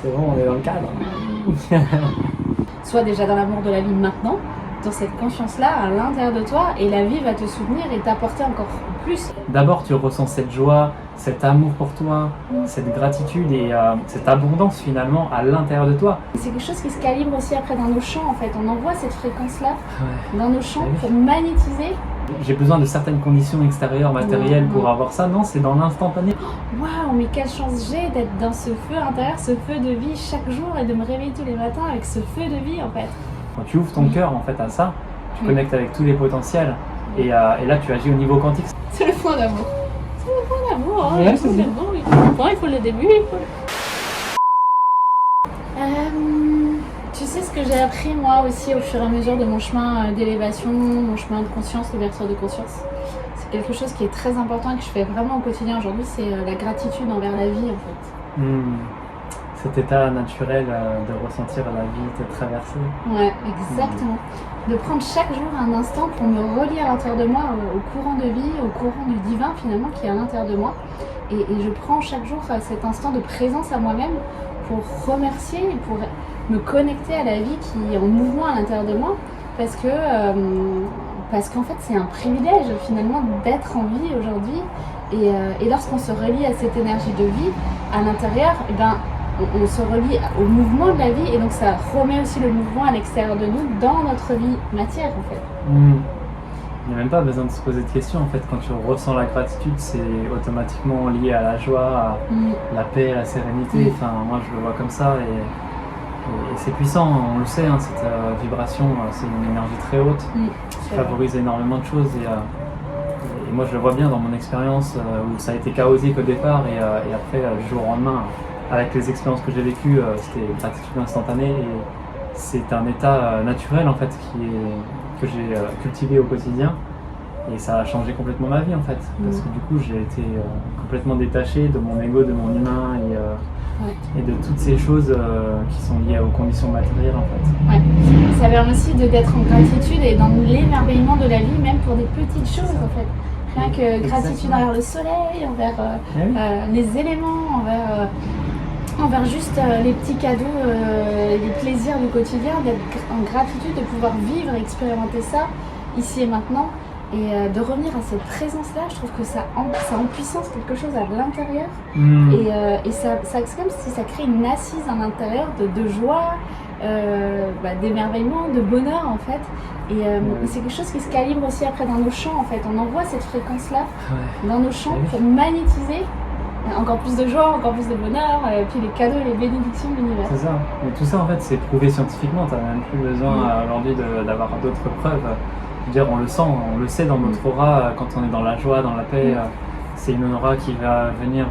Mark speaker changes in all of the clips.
Speaker 1: C'est bon, on est dans le cadre.
Speaker 2: Sois déjà dans l'amour de la vie maintenant, dans cette conscience-là à l'intérieur de toi, et la vie va te soutenir et t'apporter encore plus.
Speaker 1: D'abord, tu ressens cette joie, cet amour pour toi, cette gratitude et cette abondance finalement à l'intérieur de toi.
Speaker 2: C'est quelque chose qui se calibre aussi après dans nos champs en fait. On envoie cette fréquence-là
Speaker 1: Ouais.
Speaker 2: dans nos champs
Speaker 1: Ah oui.
Speaker 2: pour magnétiser.
Speaker 1: J'ai besoin de certaines conditions extérieures, matérielles pour avoir ça. Non, c'est dans l'instantané.
Speaker 2: Waouh, mais quelle chance j'ai d'être dans ce feu intérieur, ce feu de vie chaque jour et de me réveiller tous les matins avec ce feu de vie en fait.
Speaker 1: Quand tu ouvres ton cœur en fait à ça, tu connectes avec tous les potentiels et là tu agis au niveau quantique.
Speaker 2: C'est le point d'amour. C'est le point d'amour, hein.
Speaker 1: Ouais,
Speaker 2: Il faut
Speaker 1: c'est
Speaker 2: le
Speaker 1: ça.
Speaker 2: point, il faut le point, il faut le début. Tu sais ce que j'ai appris moi aussi au fur et à mesure de mon chemin d'élévation, mon chemin de conscience, d'ouverture de conscience. C'est quelque chose qui est très important et que je fais vraiment au quotidien aujourd'hui, c'est la gratitude envers la vie en fait.
Speaker 1: Cet état naturel de ressentir la vie te traverser.
Speaker 2: Ouais, exactement. De prendre chaque jour un instant pour me relier à l'intérieur de moi, au courant de vie, au courant du divin finalement qui est à l'intérieur de moi. Et je prends chaque jour cet instant de présence à moi-même pour remercier et pour me connecter à la vie qui est en mouvement à l'intérieur de moi. Parce qu'en fait c'est un privilège finalement d'être en vie aujourd'hui. Et lorsqu'on se relie à cette énergie de vie à l'intérieur, eh ben, on se relie au mouvement de la vie et donc ça remet aussi le mouvement à l'extérieur de nous dans notre vie matière en fait.
Speaker 1: Il n'y a même pas besoin de se poser de questions en fait. Quand tu ressens la gratitude, c'est automatiquement lié à la joie, à la paix, à la sérénité. Enfin, moi je le vois comme ça et c'est puissant, on le sait, hein, cette vibration, c'est une énergie très haute qui favorise énormément de choses et moi je le vois bien dans mon expérience où ça a été chaotique au départ et après du jour au lendemain. Avec les expériences que j'ai vécues, c'était gratitude instantanée et c'est un état naturel en fait que j'ai cultivé au quotidien et ça a changé complètement ma vie en fait parce que du coup j'ai été complètement détaché de mon ego, de mon humain et de toutes ces choses qui sont liées aux conditions matérielles en fait.
Speaker 2: Ouais. Ça permet aussi d'être en gratitude et dans l'émerveillement de la vie même pour des petites choses en fait. Rien que gratitude envers le soleil, envers les éléments, envers juste les petits cadeaux, les plaisirs du quotidien, d'être en gratitude, de pouvoir vivre et expérimenter ça ici et maintenant. Et de revenir à cette présence-là, je trouve que ça en puissance quelque chose à l'intérieur. Et ça, c'est comme si ça crée une assise à l'intérieur de joie, d'émerveillement, de bonheur en fait. Et c'est quelque chose qui se calibre aussi après dans nos champs en fait. On envoie cette fréquence-là dans nos champs pour magnétiser encore plus de joie, encore plus de bonheur, puis les cadeaux et les bénédictions de l'univers.
Speaker 1: C'est ça. Et tout ça en fait c'est prouvé scientifiquement, tu n'as même plus besoin aujourd'hui d'avoir d'autres preuves. Je veux dire, on le sent, on le sait dans notre aura quand on est dans la joie, dans la paix. C'est une aura qui va venir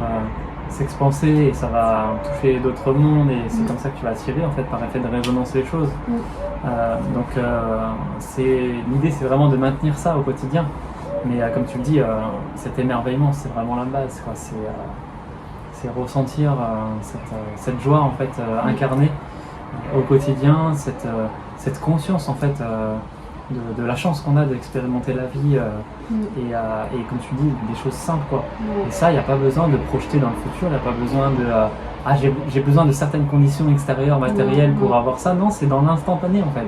Speaker 1: s'expanser et ça va toucher d'autres mondes et c'est comme ça que tu vas attirer en fait par effet de résonance les choses. Donc l'idée c'est vraiment de maintenir ça au quotidien. Mais comme tu le dis, cet émerveillement c'est vraiment la base, quoi. C'est ressentir cette joie en fait incarnée au quotidien, cette conscience en fait de la chance qu'on a d'expérimenter la vie et comme tu dis, des choses simples quoi. Et ça, il n'y a pas besoin de projeter dans le futur, il n'y a pas besoin de j'ai besoin de certaines conditions extérieures, matérielles pour avoir ça. Non, c'est dans l'instantané en fait.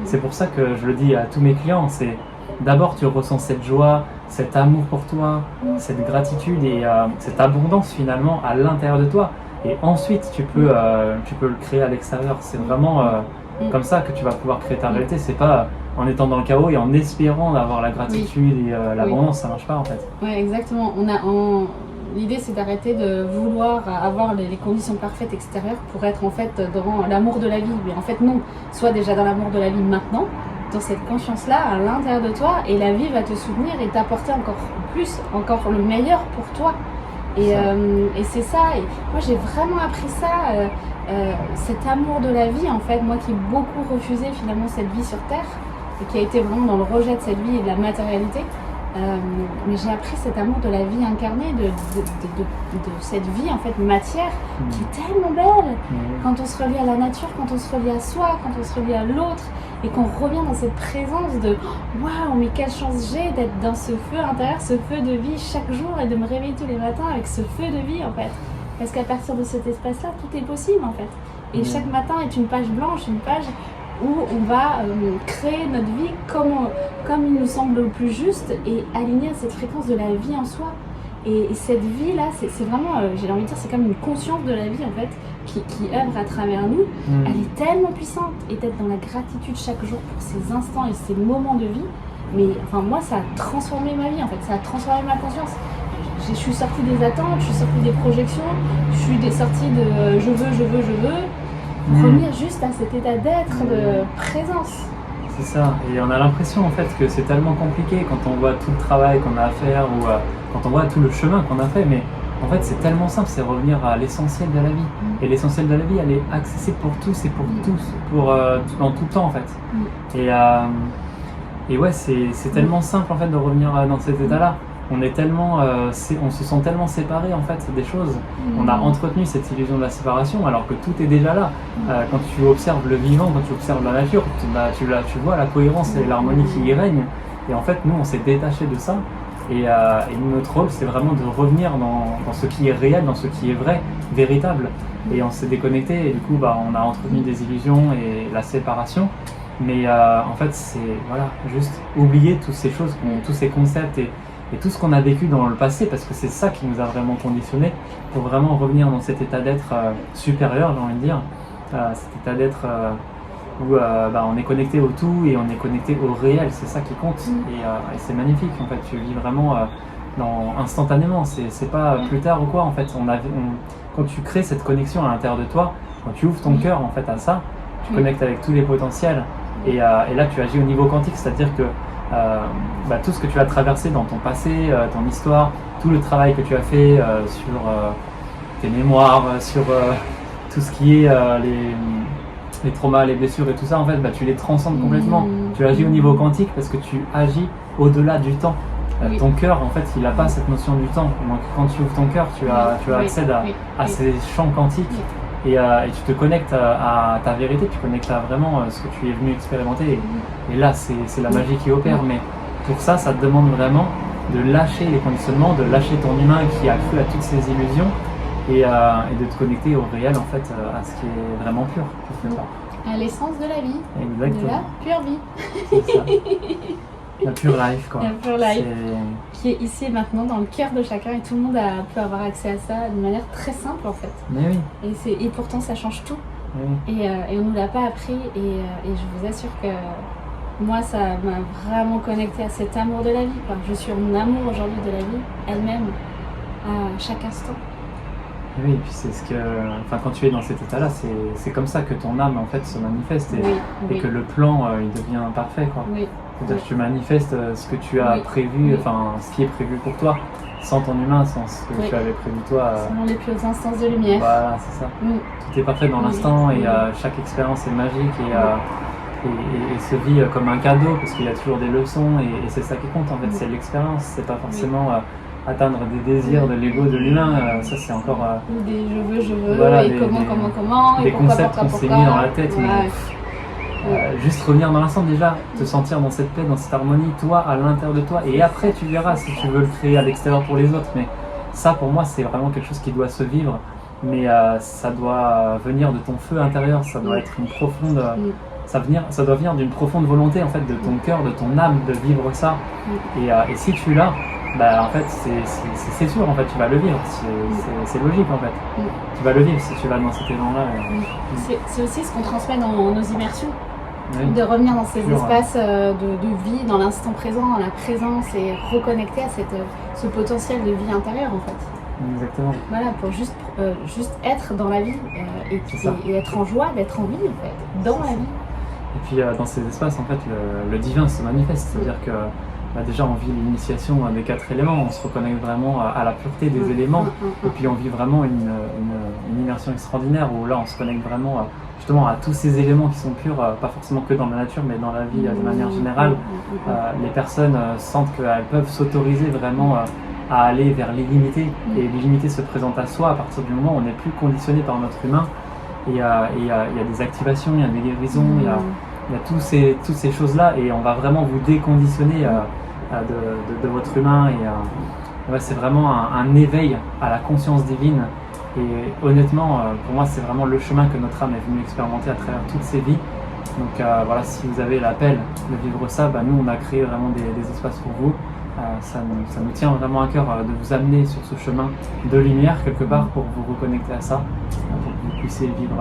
Speaker 1: C'est pour ça que je le dis à tous mes clients, c'est d'abord tu ressens cette joie, cet amour pour toi, cette gratitude et cette abondance finalement à l'intérieur de toi. Et ensuite tu peux le créer à l'extérieur. C'est vraiment comme ça que tu vas pouvoir créer ta réalité. C'est pas en étant dans le chaos et en espérant avoir la gratitude et l'abondance, ça marche pas en fait.
Speaker 2: Ouais, exactement. L'idée c'est d'arrêter de vouloir avoir les conditions parfaites extérieures pour être en fait dans l'amour de la vie. Mais en fait non, sois déjà dans l'amour de la vie maintenant, dans cette conscience-là à l'intérieur de toi et la vie va te soutenir et t'apporter encore plus, encore le meilleur pour toi. Et c'est ça. Et moi j'ai vraiment appris ça, cet amour de la vie en fait, moi qui ai beaucoup refusé finalement cette vie sur Terre et qui a été vraiment dans le rejet de cette vie et de la matérialité. Mais j'ai appris cet amour de la vie incarnée, de cette vie en fait matière qui est tellement belle. Quand on se relie à la nature, quand on se relie à soi, quand on se relie à l'autre et qu'on revient dans cette présence de waouh, mais quelle chance j'ai d'être dans ce feu intérieur, ce feu de vie chaque jour et de me réveiller tous les matins avec ce feu de vie en fait. Parce qu'à partir de cet espace-là, tout est possible en fait. Et chaque matin est une page blanche, une page où on va créer notre vie comme il nous semble le plus juste et aligner à cette fréquence de la vie en soi. Et cette vie-là, c'est vraiment, j'ai envie de dire, c'est comme une conscience de la vie en fait, qui œuvre à travers nous. Elle est tellement puissante, et d'être dans la gratitude chaque jour pour ces instants et ces moments de vie. Mais enfin, moi, ça a transformé ma vie en fait, ça a transformé ma conscience. Je suis sortie des attentes, je suis sortie des projections, je suis sortie de je veux, revenir juste à cet état d'être, de présence.
Speaker 1: C'est ça, et on a l'impression en fait que c'est tellement compliqué quand on voit tout le travail qu'on a à faire ou quand on voit tout le chemin qu'on a fait, mais en fait c'est tellement simple, c'est revenir à l'essentiel de la vie. Et l'essentiel de la vie, elle est accessible pour tous et pour tous, dans tout temps en fait. Et ouais, c'est tellement simple en fait de revenir dans cet état-là. On est tellement, on se sent tellement séparés en fait des choses. On a entretenu cette illusion de la séparation alors que tout est déjà là. Quand tu observes le vivant, quand tu observes la nature, tu vois la cohérence et l'harmonie qui y règne. Et en fait, nous, on s'est détaché de ça. Et notre rôle, c'est vraiment de revenir dans ce qui est réel, dans ce qui est vrai, véritable. Et on s'est déconnecté et du coup, on a entretenu des illusions et la séparation. Mais en fait, c'est juste oublier toutes ces choses, tous ces concepts et tout ce qu'on a vécu dans le passé, parce que c'est ça qui nous a vraiment conditionnés pour vraiment revenir dans cet état d'être supérieur, j'ai envie de dire, cet état d'être où on est connecté au tout et on est connecté au réel, c'est ça qui compte. Et c'est magnifique en fait, tu vis vraiment instantanément, c'est pas plus tard ou quoi en fait. Quand tu crées cette connexion à l'intérieur de toi, quand tu ouvres ton cœur en fait à ça, tu connectes avec tous les potentiels et là tu agis au niveau quantique, c'est-à-dire que tout ce que tu as traversé dans ton passé, ton histoire, tout le travail que tu as fait sur tes mémoires, sur tout ce qui est les traumas, les blessures et tout ça, en fait, tu les transcendes complètement. Tu agis au niveau quantique parce que tu agis au-delà du temps. Ton cœur, en fait, il n'a pas cette notion du temps. Donc, quand tu ouvres ton cœur, tu accèdes à ces champs quantiques. Et tu te connectes à ta vérité, tu connectes à vraiment ce que tu es venu expérimenter. Et là, c'est la magie qui opère. Mais pour ça, ça te demande vraiment de lâcher les conditionnements, de lâcher ton humain qui a cru à toutes ces illusions et de te connecter au réel, en fait, à ce qui est vraiment pur.
Speaker 2: À l'essence de la vie.
Speaker 1: Exactement.
Speaker 2: De la pure vie.
Speaker 1: C'est ça. La pure life, quoi.
Speaker 2: La pure life. Qui est ici et maintenant dans le cœur de chacun et tout le monde peut avoir accès à ça d'une manière très simple en fait.
Speaker 1: Mais oui.
Speaker 2: Et pourtant ça change tout.
Speaker 1: Oui.
Speaker 2: Et on ne nous l'a pas appris et je vous assure que moi ça m'a vraiment connecté à cet amour de la vie, quoi. Je suis en amour aujourd'hui de la vie elle-même à chaque instant.
Speaker 1: Oui, et puis c'est ce que, quand tu es dans cet état-là, c'est comme ça que ton âme en fait se manifeste et que le plan il devient parfait, quoi.
Speaker 2: Oui.
Speaker 1: C'est-à-dire que tu manifestes ce que tu as prévu, ce qui est prévu pour toi, sans ton humain, sans ce que tu avais prévu toi.
Speaker 2: Selon les plus hautes instances de lumière.
Speaker 1: Voilà, c'est ça. Tout est parfait dans l'instant et chaque expérience est magique et se vit comme un cadeau parce qu'il y a toujours des leçons et c'est ça qui compte en fait, c'est l'expérience, c'est pas forcément atteindre des désirs de l'ego de l'humain, ça c'est encore...
Speaker 2: des je veux, voilà, et comment,
Speaker 1: des concepts qu'on s'est mis dans la tête. Juste revenir dans l'instant déjà, te sentir dans cette paix, dans cette harmonie, toi à l'intérieur de toi, et après tu verras si tu veux le créer à l'extérieur pour les autres. Mais ça pour moi c'est vraiment quelque chose qui doit se vivre, mais ça doit venir de ton feu intérieur, ça doit être une profonde, ça doit venir d'une profonde volonté en fait de ton cœur, de ton âme de vivre ça. Et si tu l'as, en fait c'est sûr en fait tu vas le vivre, c'est logique en fait. Tu vas le vivre si tu vas dans cet élan-là.
Speaker 2: C'est aussi ce qu'on transmet dans nos immersions. De revenir dans ces espaces de vie, dans l'instant présent, dans la présence et reconnecter à ce potentiel de vie intérieure en fait.
Speaker 1: Exactement.
Speaker 2: Voilà, pour juste être dans la vie et être en joie, d'être en vie en fait, dans la vie.
Speaker 1: Et puis dans ces espaces en fait le divin se manifeste, c'est-à-dire que déjà on vit l'initiation des 4 éléments, on se reconnecte vraiment à la pureté des éléments et puis on vit vraiment une immersion extraordinaire où là on se connecte vraiment justement à tous ces éléments qui sont purs, pas forcément que dans la nature mais dans la vie de manière générale. Les personnes sentent qu'elles peuvent s'autoriser vraiment à aller vers l'illimité et l'illimité se présente à soi à partir du moment où on n'est plus conditionné par notre humain et il y a des activations, il y a des guérisons, il y a toutes ces choses-là et on va vraiment vous déconditionner de votre humain et c'est vraiment un éveil à la conscience divine Et honnêtement, pour moi, c'est vraiment le chemin que notre âme est venue expérimenter à travers toutes ces vies. Donc voilà, si vous avez l'appel de vivre ça, nous on a créé vraiment des espaces pour vous. Ça nous tient vraiment à cœur de vous amener sur ce chemin de lumière quelque part pour vous reconnecter à ça, pour que vous puissiez vivre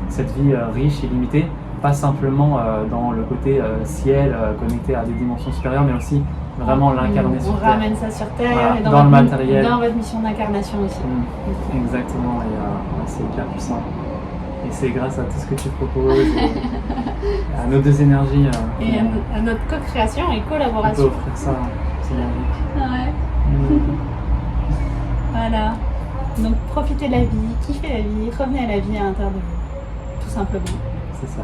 Speaker 1: cette vie riche, illimitée, pas simplement dans le côté ciel, connecté à des dimensions supérieures, mais aussi vraiment l'incarner sur
Speaker 2: On
Speaker 1: Terre.
Speaker 2: ramène ça sur Terre,
Speaker 1: Voilà,
Speaker 2: et
Speaker 1: dans le matériel.
Speaker 2: dans votre mission d'incarnation aussi.
Speaker 1: Exactement, et c'est hyper puissant. Et c'est grâce à tout ce que tu proposes, et à nos deux énergies.
Speaker 2: Et à notre co-création et
Speaker 1: On peut
Speaker 2: collaboration.
Speaker 1: offrir ça, c'est magique.
Speaker 2: Ouais. Voilà. Donc profitez de la vie, kiffez la vie, revenez à la vie à l'intérieur de vous. Tout simplement.
Speaker 1: C'est ça.